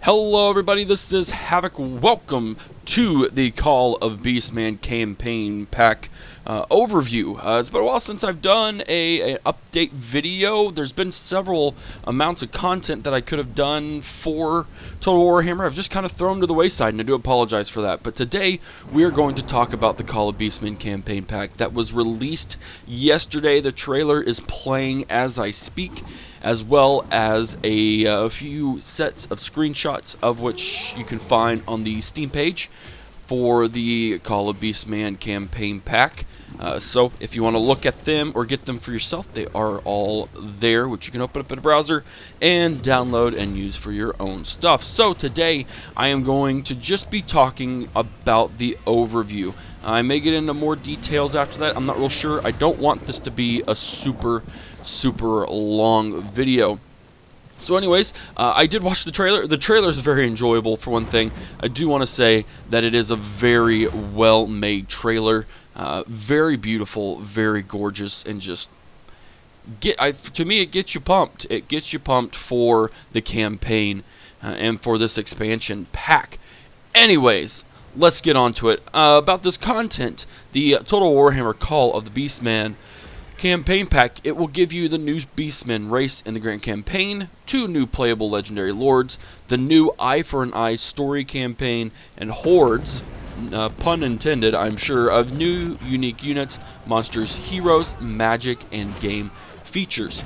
Hello everybody, this is Havoc. Welcome to the Call of Beastman campaign pack overview. It's been a while since I've done an update video. There's been several amounts of content that I could have done for Total Warhammer. I've just kind of thrown to the wayside, and I do apologize for that. But today, we are going to talk about the Call of Beastman campaign pack that was released yesterday. The trailer is playing as I speak, as well as a few sets of screenshots of which you can find on the Steam page for the Call of Beastman campaign pack. So if you want to look at them or get them for yourself, they are all there, which you can open up in a browser and download and use for your own stuff. So today I am going to just be talking about the overview. I may get into more details after that. I'm not real sure. I don't want this to be a super long video. So anyways, I did watch the trailer. The trailer is very enjoyable, for one thing. I do want to say that it is a very well-made trailer. Very beautiful, very gorgeous, and just to me it gets you pumped. It gets you pumped for the campaign and for this expansion pack. Anyways, let's get on to it. About this content, the Total Warhammer Call of the Beastman campaign pack, it will give you the new Beastmen race in the Grand Campaign, 2 new playable legendary lords, the new Eye for an Eye story campaign, and hordes, pun intended I'm sure, of new unique units, monsters, heroes, magic, and game features.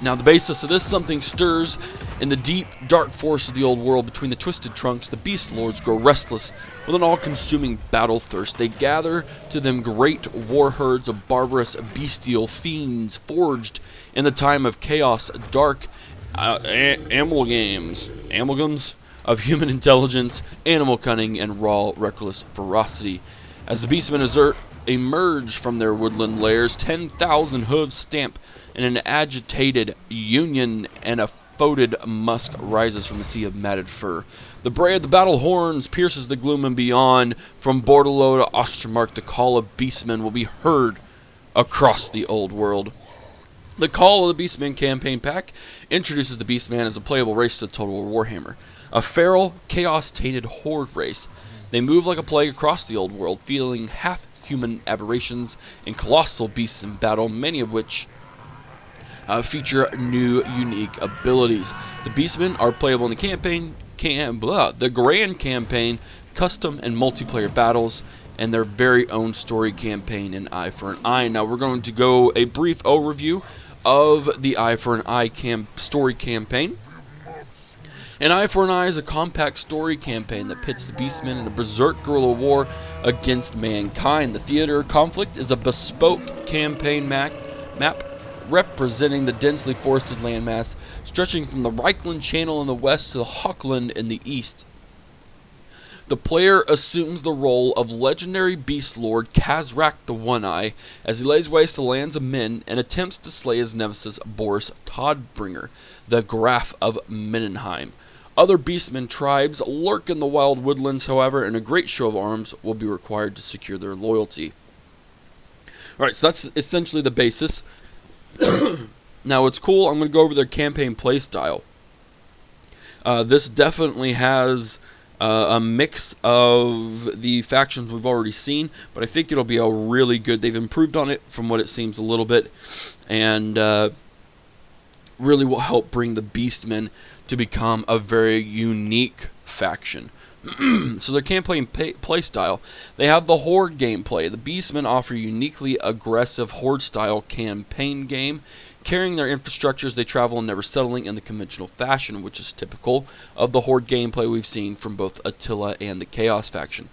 Now the basis of this, something stirs in the deep, dark forest of the old world. Between the twisted trunks, the beast lords grow restless with an all-consuming battle thirst. They gather to them great war herds of barbarous, bestial fiends forged in the time of chaos, dark amalgams of human intelligence, animal cunning, and raw, reckless ferocity. As the beastmen emerge from their woodland lairs, 10,000 hooves stamp in an agitated union, and a foetid musk rises from the sea of matted fur. The bray of the battle horns pierces the gloom and beyond. From Bordello to Ostermark, the call of beastmen will be heard across the old world. The Call of the Beastman campaign pack introduces the Beastman as a playable race to Total Warhammer, a feral, chaos-tainted horde race. They move like a plague across the old world, feeling half-human aberrations and colossal beasts in battle, many of which feature new, unique abilities. The Beastmen are playable in the campaign, the Grand Campaign, custom and multiplayer battles, and their very own story campaign in Eye for an Eye. Now we're going to go a brief overview of the Eye for an Eye story campaign. An Eye for an Eye is a compact story campaign that pits the Beastmen in a berserk guerrilla war against mankind. The theater of conflict is a bespoke campaign map representing the densely forested landmass stretching from the Reichland Channel in the west to the Hochland in the east. The player assumes the role of legendary beast lord Kazrak the One-Eye as he lays waste to lands of men and attempts to slay his nemesis Boris Todbringer, the Graf of Menenheim. Other beastmen tribes lurk in the wild woodlands, however, and a great show of arms will be required to secure their loyalty. Alright, so that's essentially the basis. Now it's cool. I'm going to go over their campaign playstyle. This definitely has a mix of the factions we've already seen, but I think it'll be a really good. They've improved on it from what it seems a little bit, and really will help bring the Beastmen to become a very unique faction. So their campaign playstyle, they have the Horde gameplay. The Beastmen offer a uniquely aggressive Horde-style campaign game, carrying their infrastructure as they travel and never settling in the conventional fashion, which is typical of the Horde gameplay we've seen from both Attila and the Chaos faction.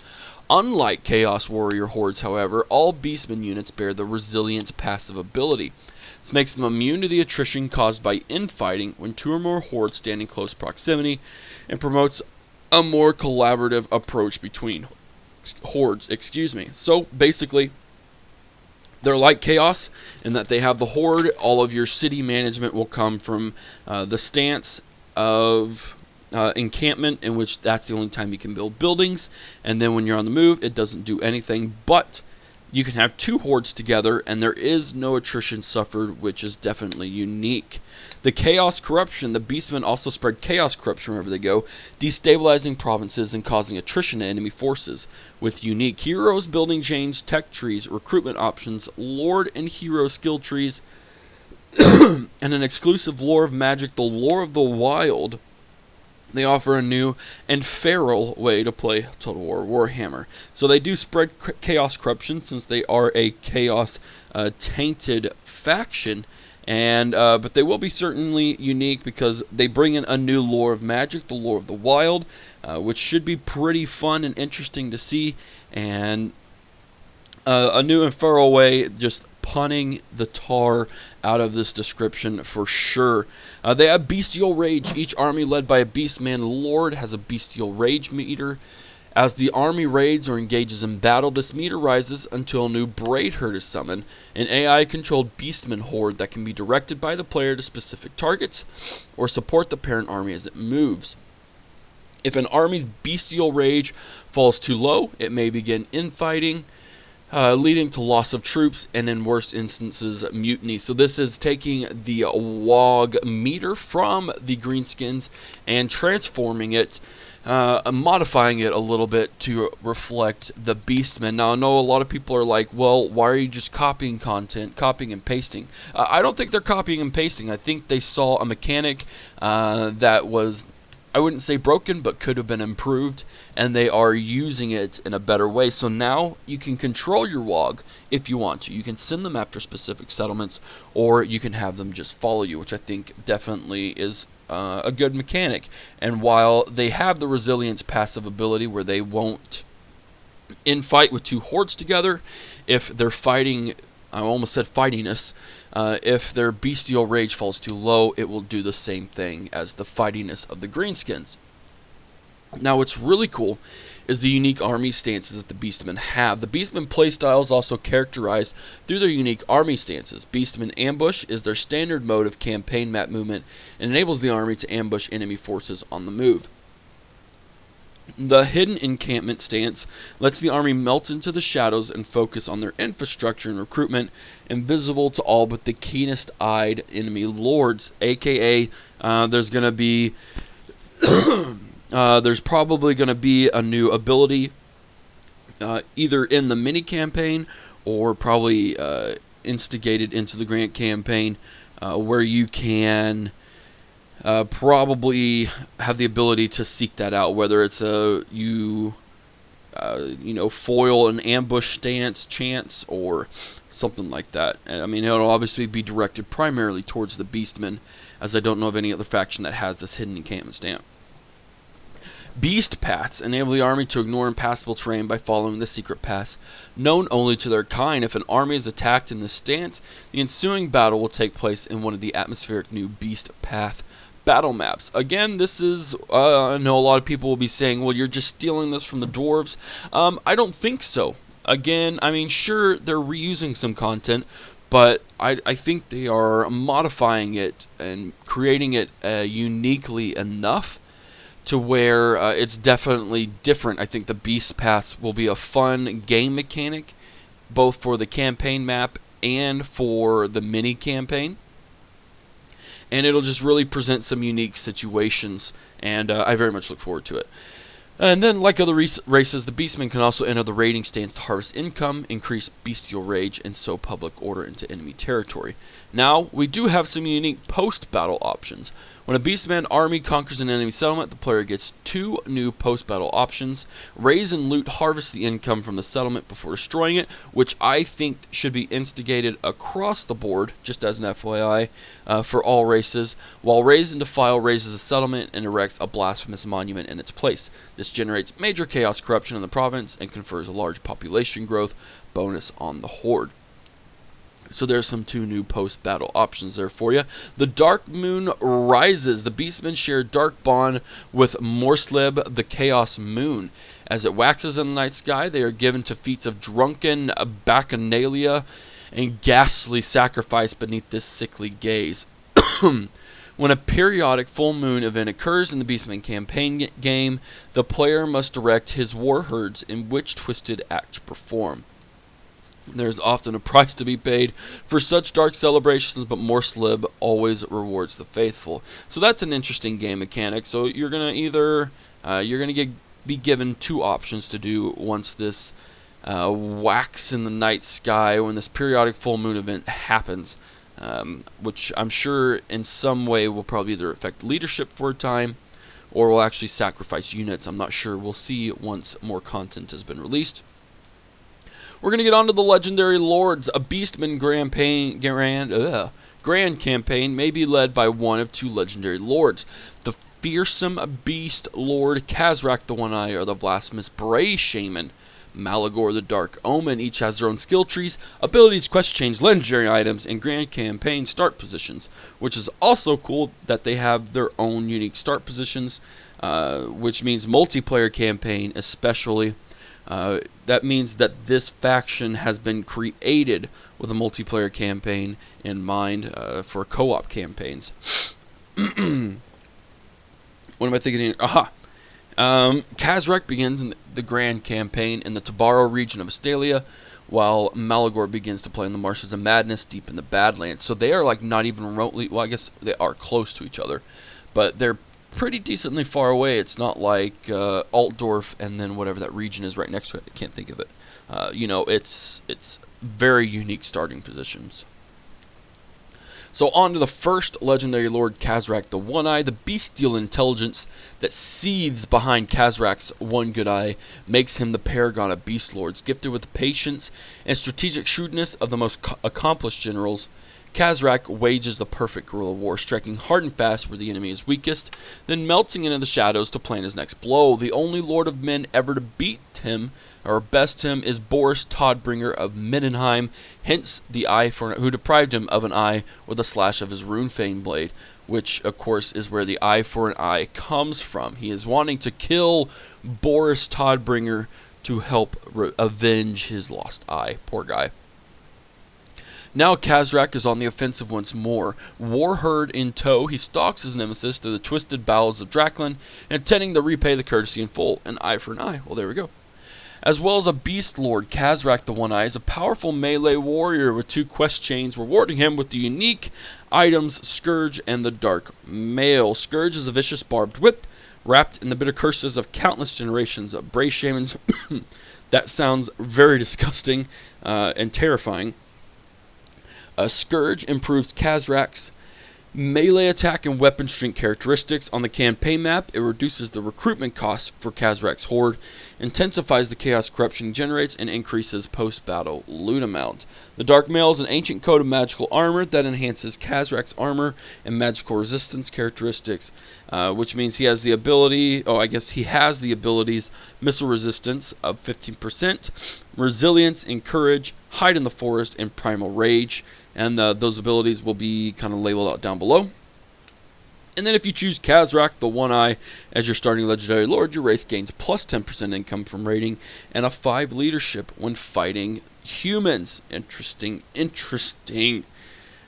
Unlike Chaos Warrior Hordes, however, all Beastmen units bear the Resilience passive ability. This makes them immune to the attrition caused by infighting when 2 or more hordes stand in close proximity, and promotes a more collaborative approach between hordes. So basically, they're like Chaos in that they have the Horde. All of your city management will come from the stance of encampment, in which that's the only time you can build buildings, and then when you're on the move, it doesn't do anything. But You can have 2 hordes together, and there is no attrition suffered, which is definitely unique. The Chaos Corruption. The Beastmen also spread Chaos Corruption wherever they go, destabilizing provinces and causing attrition to enemy forces. With unique heroes, building chains, tech trees, recruitment options, Lord and Hero skill trees, and an exclusive lore of magic, the Lore of the Wild, they offer a new and feral way to play Total War Warhammer. So they do spread Chaos Corruption, since they are a Chaos tainted faction, and but they will be certainly unique because they bring in a new lore of magic, the Lore of the Wild, which should be pretty fun and interesting to see, and a new and feral way, just punning the tar out of this description for sure. They have Bestial Rage. Each army led by a Beastman Lord has a Bestial Rage meter. As the army raids or engages in battle, this meter rises until a new Braid Herd is summoned, an AI-controlled Beastman horde that can be directed by the player to specific targets or support the parent army as it moves. If an army's Bestial Rage falls too low, it may begin infighting, leading to loss of troops, and in worse instances, mutiny. So this is taking the WOG meter from the Greenskins and transforming it, modifying it a little bit to reflect the Beastmen. Now, I know a lot of people are like, well, why are you just copying content, copying and pasting? I don't think they're copying and pasting. I think they saw a mechanic that was, I wouldn't say broken, but could have been improved, and they are using it in a better way. So now you can control your WOG if you want to. You can send them after specific settlements, or you can have them just follow you, which I think definitely is a good mechanic. And while they have the Resilience passive ability where they won't infight with 2 hordes together, if they're fighting, I almost said fightiness, if their Bestial Rage falls too low, it will do the same thing as the fightiness of the Greenskins. Now, what's really cool is the unique army stances that the Beastmen have. The Beastmen playstyle is also characterized through their unique army stances. Beastmen Ambush is their standard mode of campaign map movement and enables the army to ambush enemy forces on the move. The Hidden Encampment stance lets the army melt into the shadows and focus on their infrastructure and recruitment, invisible to all but the keenest-eyed enemy lords, aka there's going to be there's probably going to be a new ability either in the mini campaign or probably instigated into the Grand campaign where you can probably have the ability to seek that out, whether it's you know, foil an ambush stance chance or something like that. And, I mean, it'll obviously be directed primarily towards the Beastmen, as I don't know of any other faction that has this hidden encampment stamp. Beast paths enable the army to ignore impassable terrain by following the secret paths known only to their kind. If an army is attacked in this stance, the ensuing battle will take place in one of the atmospheric new Beast path battle maps. Again, this is, I know a lot of people will be saying, well, you're just stealing this from the dwarves. I don't think so. Again, I mean, sure, they're reusing some content, but I think they are modifying it and creating it uniquely enough to where it's definitely different. I think the Beast Paths will be a fun game mechanic, both for the campaign map and for the mini campaign. And it'll just really present some unique situations, and I very much look forward to it. And then, like other races, the Beastmen can also enter the raiding stance to harvest income, increase Bestial Rage, and sow public order into enemy territory. Now, we do have some unique post-battle options. When a Beastman army conquers an enemy settlement, the player gets 2 new post-battle options. Raise and loot harvest the income from the settlement before destroying it, which I think should be instigated across the board, just as an FYI, for all races, while Raise and Defile raises a settlement and erects a blasphemous monument in its place. This generates major chaos corruption in the province and confers a large population growth bonus on the horde. So there's some 2 new post-battle options there for you. The Dark Moon Rises. The Beastmen share dark bond with Morsleb, the Chaos Moon. As it waxes in the night sky, they are given to feats of drunken bacchanalia and ghastly sacrifice beneath this sickly gaze. When a periodic full moon event occurs in the Beastman campaign game, the player must direct his war herds in which twisted act to perform. There's often a price to be paid for such dark celebrations, but more slib always rewards the faithful. So that's an interesting game mechanic. So you're gonna either be given two options to do once this wax in the night sky, when this periodic full moon event happens, which I'm sure in some way will probably either affect leadership for a time, or will actually sacrifice units. I'm not sure. We'll see once more content has been released. We're going to get on to the Legendary Lords. A Beastmen Grand campaign may be led by one of two Legendary Lords. The fearsome Beast Lord Kazrak the One-Eye, or the blasphemous Bray Shaman Malagor the Dark Omen. Each has their own skill trees, abilities, quest chains, legendary items, and grand campaign start positions, which is also cool that they have their own unique start positions, which means multiplayer campaign especially. That means that this faction has been created with a multiplayer campaign in mind for co-op campaigns. What am I thinking here? Aha! Kazrak begins in the Grand Campaign in the Tabaro region of Astalia, while Malagor begins to play in the Marshes of Madness deep in the Badlands. So they are like not even remotely, well, I guess they are close to each other, but they're pretty decently far away. It's not like Altdorf and then whatever that region is right next to it. I can't think of it. It's very unique starting positions. So on to the first Legendary Lord, Kazrak the One-Eye. The bestial intelligence that seethes behind Kazrak's one good eye makes him the paragon of beast lords. Gifted with the patience and strategic shrewdness of the most accomplished generals, Kazrak wages the perfect guerrilla war, striking hard and fast where the enemy is weakest, then melting into the shadows to plan his next blow. The only lord of men ever to beat him, or best him, is Boris Todbringer of Middenheim, hence the eye for who deprived him of an eye with a slash of his Runefane blade, which of course is where the eye for an eye comes from. He is wanting to kill Boris Todbringer to help avenge his lost eye. Poor guy. Now Kazrak is on the offensive once more. Warherd in tow, he stalks his nemesis through the twisted bowels of Draklin, intending to repay the courtesy in full. An eye for an eye. Well, there we go. As well as a beast lord, Kazrak the One-Eye is a powerful melee warrior with two quest chains, rewarding him with the unique items Scourge and the Dark Mail. Scourge is a vicious barbed whip, wrapped in the bitter curses of countless generations of Bray Shamans. That sounds very disgusting and terrifying. Scourge improves Kazrak's melee attack and weapon strength characteristics. On the campaign map, it reduces the recruitment costs for Kazrak's horde, intensifies the chaos corruption he generates, and increases post-battle loot amount. The Dark Mail is an ancient coat of magical armor that enhances Kazrak's armor and magical resistance characteristics, which means he has the ability, he has the abilities missile resistance of 15%, resilience and courage, hide in the forest, and primal rage. And those abilities will be kind of labeled out down below. And then if you choose Kazrak the One-Eye as your starting Legendary Lord, your race gains plus 10% income from raiding and a 5 leadership when fighting humans. Interesting.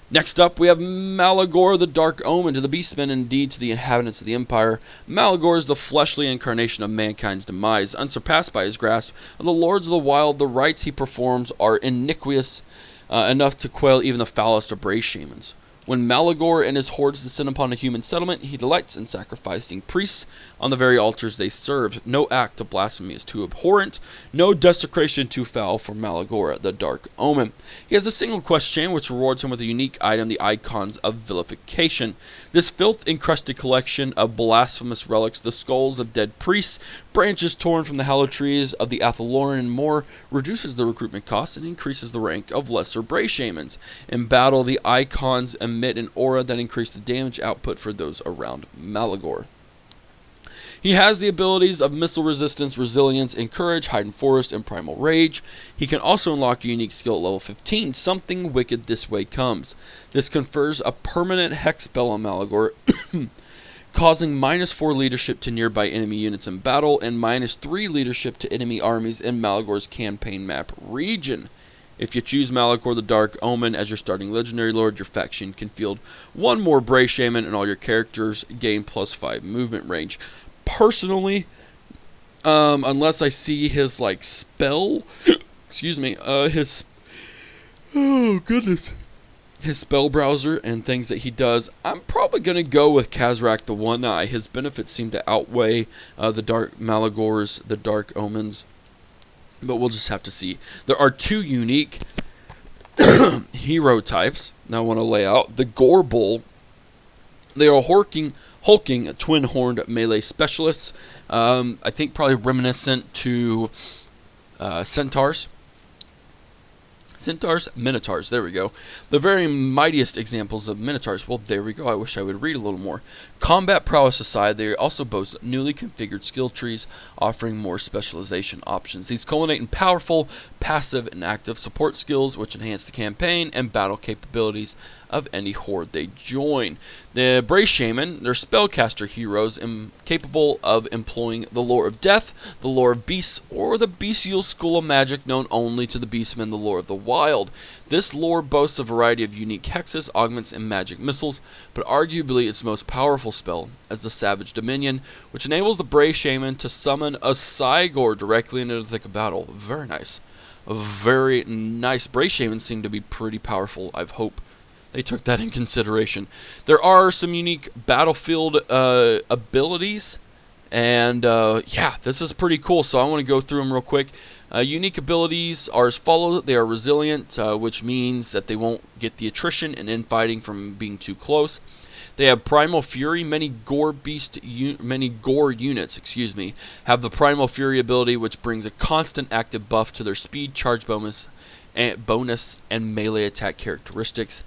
Next up, we have Malagor the Dark Omen. To the Beastmen, indeed to the inhabitants of the Empire, Malagor is the fleshly incarnation of mankind's demise. Unsurpassed by his grasp of the Lords of the Wild, the rites he performs are iniquitous, enough to quail even the foulest of Bray Shamans. When Malagor and his hordes descend upon a human settlement, he delights in sacrificing priests on the very altars they serve. No act of blasphemy is too abhorrent, no desecration too foul for Malagor, the Dark Omen. He has a single quest chain which rewards him with a unique item, the Icons of Vilification. This filth-encrusted collection of blasphemous relics, the skulls of dead priests, branches torn from the hallow trees of the Athaloran, and more, reduces the recruitment costs and increases the rank of lesser Bray Shamans. In battle, the icons emit an aura that increases the damage output for those around Malagor. He has the abilities of missile resistance, resilience, and courage, hide in forest, and primal rage. He can also unlock a unique skill at level 15, Something Wicked This Way Comes. This confers a permanent hex spell on Malagor, causing -4 leadership to nearby enemy units in battle, and -3 leadership to enemy armies in Malagor's campaign map region. If you choose Malagor the Dark Omen as your starting Legendary Lord, your faction can field one more Bray Shaman, and all your characters gain +5 movement range. Personally, unless I see his spell, his Oh, goodness. His spell browser and things that he does, I'm probably going to go with Kazrak the One Eye. His benefits seem to outweigh the Dark Malagors, the Dark Omens, but we'll just have to see. There are two unique hero types now I want to lay out. The Gore Bull, they are hulking twin-horned melee specialists. I think probably reminiscent to centaurs. Minotaurs, there we go. The very mightiest examples of Minotaurs. Well, there we go. I wish I would read a little more. Combat prowess aside, they also boast newly configured skill trees, offering more specialization options. These culminate in powerful, passive, and active support skills, which enhance the campaign and battle capabilities of any horde they join. The Bray Shaman, they're spellcaster heroes capable of employing the lore of death, the lore of beasts, or the bestial school of magic known only to the Beastmen, the lore of the wild. This lore boasts a variety of unique hexes, augments, and magic missiles, but arguably its most powerful spell is the Savage Dominion, which enables the Bray Shaman to summon a Cygor directly into the thick of battle. Very nice. Very nice. Bray Shamans seem to be pretty powerful, I hope they took that in consideration. There are some unique battlefield abilities, and yeah, this is pretty cool, so I want to go through them real quick. Unique abilities are as follows. They are resilient, which means that they won't get the attrition and infighting from being too close. They have Primal Fury. Many gore units, have the Primal Fury ability, which brings a constant active buff to their speed, charge bonus, and melee attack characteristics.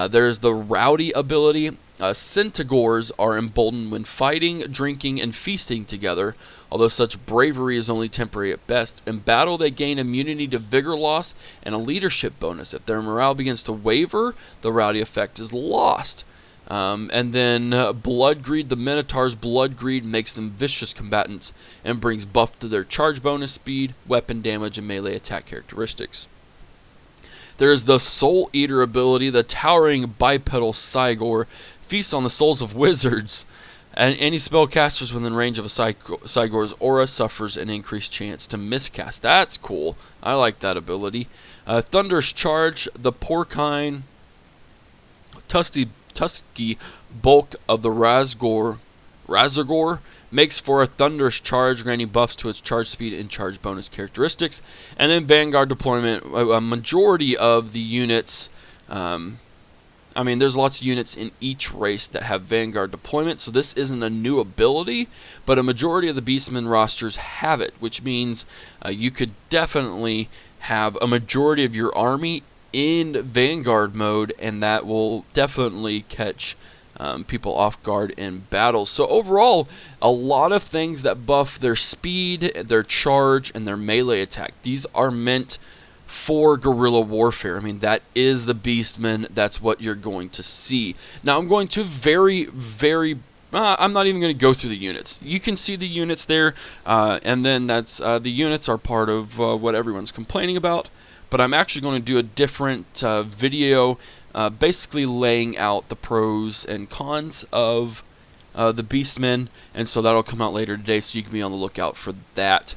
There's the Rowdy ability. Centaurs are emboldened when fighting, drinking, and feasting together, although such bravery is only temporary at best. In battle, they gain immunity to vigor loss and a leadership bonus. If their morale begins to waver, the Rowdy effect is lost. And then Blood Greed. The Minotaur's Blood Greed makes them vicious combatants and brings buff to their charge bonus, speed, weapon damage, and melee attack characteristics. There is the Soul Eater ability. The towering bipedal Cygor feasts on the souls of wizards, and any spellcasters within range of a Cygor's aura suffers an increased chance to miscast. That's cool. I like that ability. Thunderous Charge. The porcine tusky bulk of the Razorgore makes for a thunderous charge, granting buffs to its charge speed and charge bonus characteristics. And then Vanguard deployment. A majority of the units, there's lots of units in each race that have Vanguard deployment, so this isn't a new ability, but a majority of the Beastmen rosters have it, which means you could definitely have a majority of your army in Vanguard mode, and that will definitely catch people off guard in battles. So overall, a lot of things that buff their speed, their charge, and their melee attack. These are meant for guerrilla warfare. That is the Beastmen. That's what you're going to see. Now I'm going to I'm not even going to go through the units. You can see the units there, and then that's the units are part of what everyone's complaining about. But I'm actually going to do a different video basically laying out the pros and cons of the Beastmen, and so that'll come out later today, so you can be on the lookout for that.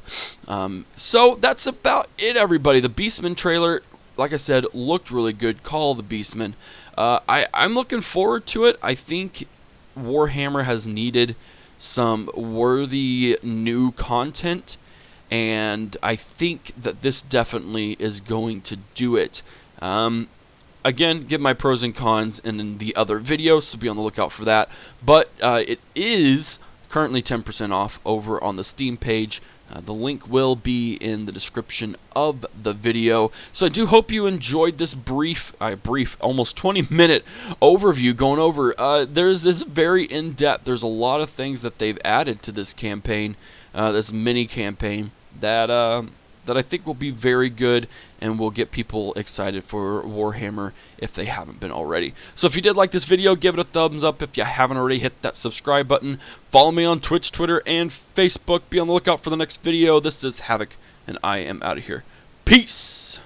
So that's about it, everybody. The Beastmen trailer, like I said, looked really good. Call the Beastmen. I'm looking forward to it. I think Warhammer has needed some worthy new content, and I think that this definitely is going to do it. Again, give my pros and cons in the other videos, so be on the lookout for that. But it is currently 10% off over on the Steam page. The link will be in the description of the video. So I do hope you enjoyed this brief, almost 20-minute overview going over. There's this very in-depth. There's a lot of things that they've added to this campaign, this mini campaign, that I think will be very good and will get people excited for Warhammer if they haven't been already. So if you did like this video, give it a thumbs up. If you haven't already, hit that subscribe button. Follow me on Twitch, Twitter, and Facebook. Be on the lookout for the next video. This is Havoc, and I am out of here. Peace!